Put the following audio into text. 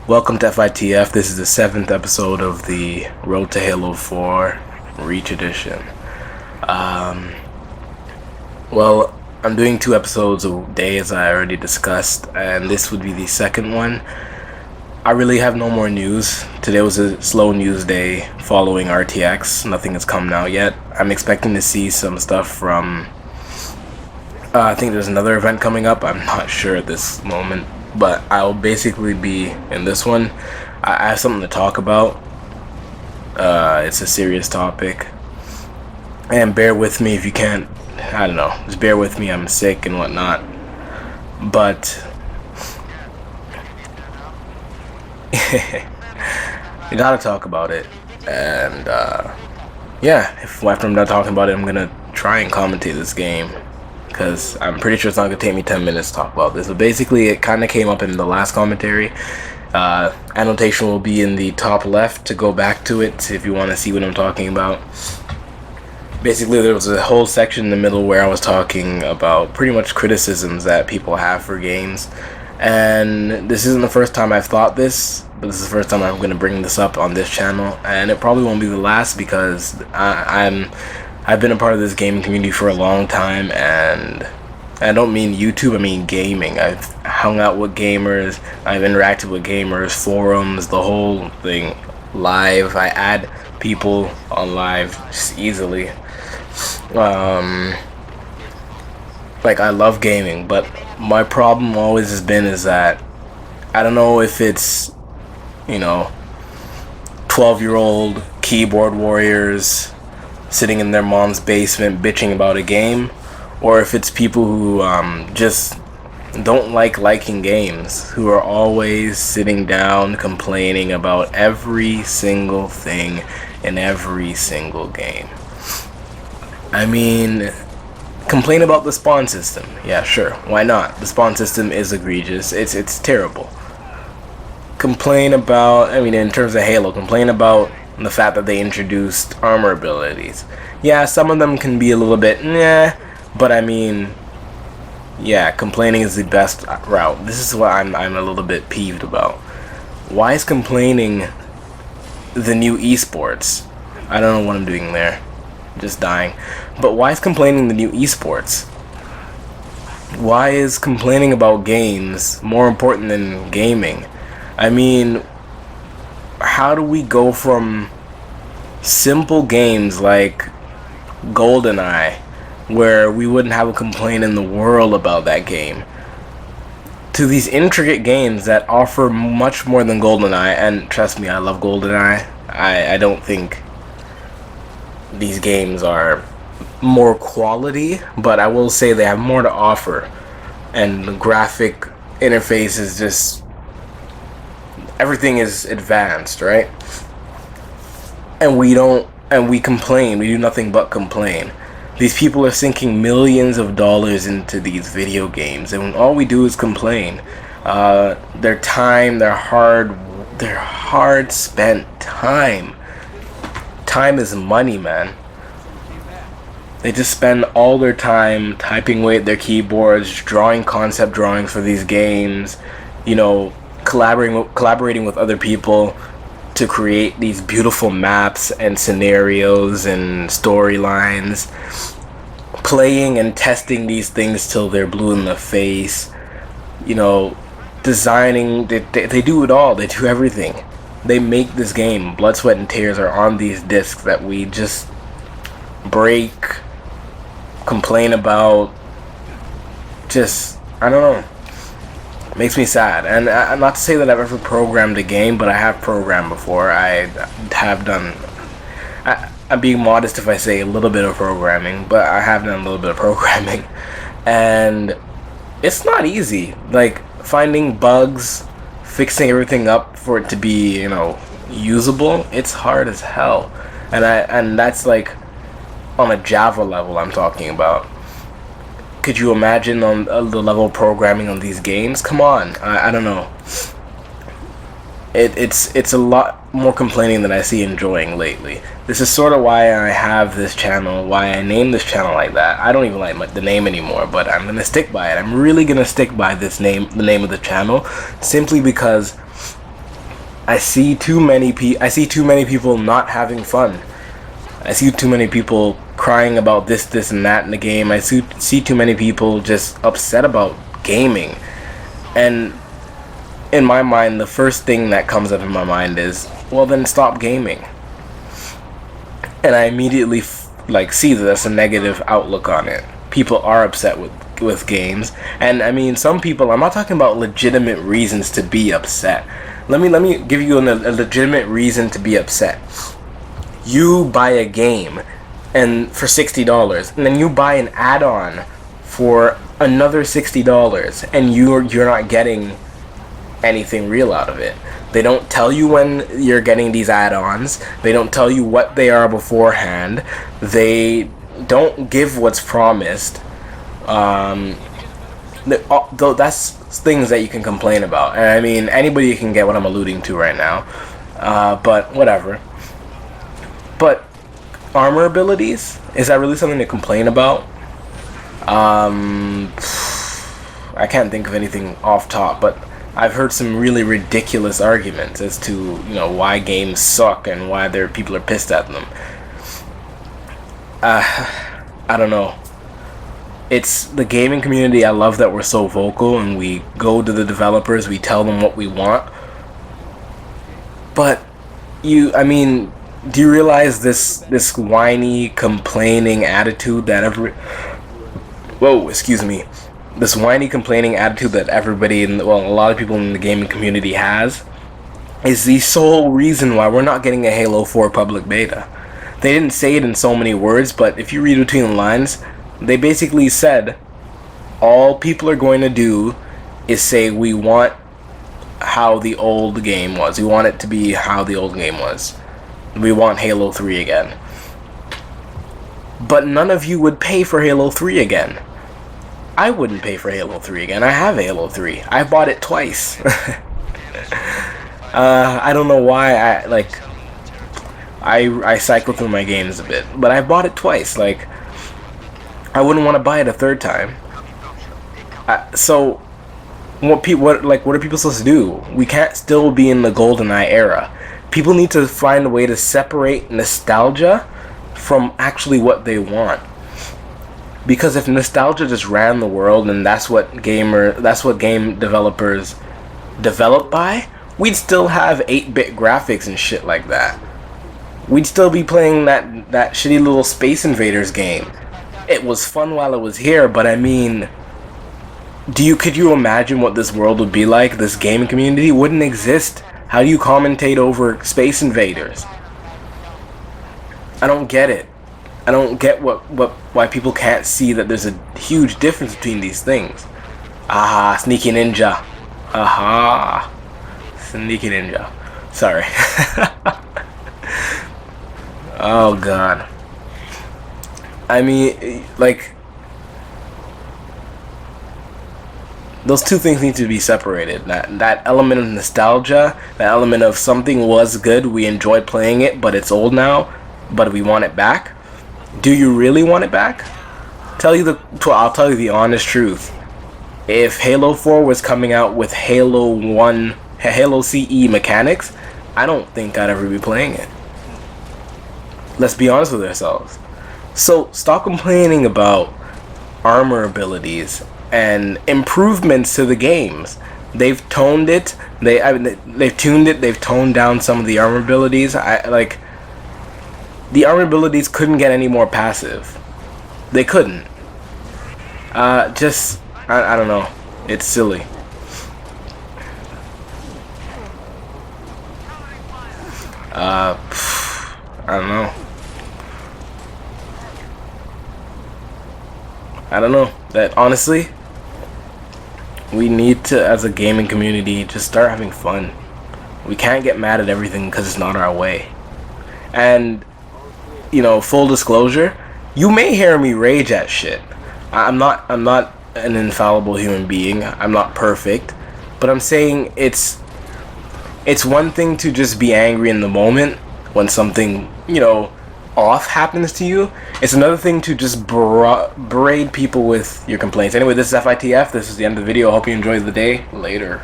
Welcome to FITF. This is the 7th episode of the Road to Halo 4 Reach Edition. Well, I'm doing 2 episodes a day as I already discussed, and this would be the second one. I really have no more news. Today was a slow news day following RTX. Nothing has come out yet. I'm expecting to see some stuff from... I think there's another event coming up. I'm not sure at this moment. But I'll basically be in this one. I have something to talk about. It's a serious topic. And bear with me if you can't... I don't know. Just bear with me. I'm sick and whatnot. But... you gotta talk about it. And, yeah. After I'm done talking about it, I'm gonna try and commentate this game. Because I'm pretty sure it's not going to take me 10 minutes to talk about this. But basically, it kind of came up in the last commentary. Annotation will be in the top left to go back to it if you want to see what I'm talking about. Basically, there was a whole section in the middle where I was talking about pretty much criticisms that people have for games. And this isn't the first time I've thought this, but this is the first time I'm going to bring this up on this channel. And it probably won't be the last because I've been a part of this gaming community for a long time, and I don't mean YouTube, I mean gaming. I've hung out with gamers, I've interacted with gamers, forums, the whole thing, live. I add people on live just easily. Like, I love gaming, but my problem always has been is that I don't know if it's, 12-year-old keyboard warriors sitting in their mom's basement bitching about a game, or if it's people who just don't liking games, who are always sitting down complaining about every single thing in every single game. I mean, complain about the spawn system. Yeah, sure, why not? The spawn system is egregious. It's terrible. Complain about, in terms of Halo, complain about the fact that they introduced armor abilities. Yeah, some of them can be a little bit but yeah, complaining is the best route. This is what I'm a little bit peeved about. Why is complaining the new esports? I don't know what I'm doing there. Just dying. But why is complaining the new esports? Why is complaining about games more important than gaming? How do we go from simple games like GoldenEye, where we wouldn't have a complaint in the world about that game, to these intricate games that offer much more than GoldenEye? And trust me, I love GoldenEye. I don't think these games are more quality, but I will say they have more to offer. And the graphic interface is just... everything is advanced, right? And we complain. We do nothing but complain. These people are sinking millions of dollars into these video games, and all we do is complain. Their time, their hard spent time. Time is money, man. They just spend all their time typing away at their keyboards, drawing concept drawings for these games, collaborating with other people to create these beautiful maps and scenarios and storylines, playing and testing these things till they're blue in the face, designing. They do it all. They do everything. They make this game. Blood, sweat, and tears are on these discs that we just break, complain about. Just, I don't know. Makes me sad. And not to say that I've ever programmed a game, but I have programmed before. I have done... I'm being modest if I say a little bit of programming, but I have done a little bit of programming. And it's not easy. Like, finding bugs, fixing everything up for it to be, usable, it's hard as hell. And that's like on a Java level I'm talking about. Could you imagine on the level of programming on these games? Come on, I don't know. It's a lot more complaining than I see enjoying lately. This is sort of why I have this channel, why I named this channel like that. I don't even like the name anymore, but I'm gonna stick by it. I'm really gonna stick by this name, the name of the channel, simply because I see too many people not having fun. I see too many people crying about this, and that in the game. I see too many people just upset about gaming. And in my mind, the first thing that comes up in my mind is, well, then stop gaming. And I immediately see that that's a negative outlook on it. People are upset with games, and I mean, some people. I'm not talking about legitimate reasons to be upset. Let me give you a legitimate reason to be upset. You buy a game, and for $60, and then you buy an add-on for another $60, and you're not getting anything real out of it. They don't tell you when you're getting these add-ons. They don't tell you what they are beforehand. They don't give what's promised. Though that's things that you can complain about. And I mean, anybody can get what I'm alluding to right now. But whatever. But armor abilities? Is that really something to complain about? I can't think of anything off top, but I've heard some really ridiculous arguments as to, why games suck and why people are pissed at them. I don't know. It's the gaming community. I love that we're so vocal and we go to the developers, we tell them what we want. But do you realize this whiny, complaining attitude that this whiny, complaining attitude that everybody a lot of people in the gaming community has is the sole reason why we're not getting a Halo 4 public beta. They didn't say it in so many words, but if you read between the lines, they basically said all people are going to do is say we want how the old game was. We want it to be how the old game was. We want Halo 3 again. But none of you would pay for Halo 3 again. I wouldn't pay for Halo 3 again. I have Halo 3. I bought it twice. I don't know why I cycle through my games a bit, but I bought it twice. I wouldn't want to buy it a third time. So what are people supposed to do? We can't still be in the GoldenEye era. People need to find a way to separate nostalgia from actually what they want. Because if nostalgia just ran the world and that's what game developers develop by, we'd still have 8-bit graphics and shit like that. We'd still be playing that shitty little Space Invaders game. It was fun while it was here, but I mean, could you imagine what this world would be like? This gaming community wouldn't exist. How do you commentate over Space Invaders? I don't get it. I don't get why people can't see that there's a huge difference between these things. Aha, sneaky ninja. Aha, sneaky ninja. Sorry. Oh god. I mean, those two things need to be separated. That element of nostalgia, that element of something was good, we enjoyed playing it, but it's old now, but we want it back. Do you really want it back? I'll tell you the honest truth. If Halo 4 was coming out with Halo CE mechanics, I don't think I'd ever be playing it. Let's be honest with ourselves. So stop complaining about armor abilities and improvements to the games. They've toned it. They've tuned it. They've toned down some of the armor abilities. The armor abilities couldn't get any more passive. They couldn't. I don't know. It's silly. I don't know. That honestly, we need to, as a gaming community, just start having fun. We can't get mad at everything because it's not our way. And full disclosure, you may hear me rage at shit. I'm not an infallible human being. I'm not perfect, but I'm saying it's one thing to just be angry in the moment when something off happens to you. It's another thing to just berate people with your complaints. Anyway, this is FITF. This is the end of the video. I hope you enjoyed the day. Later.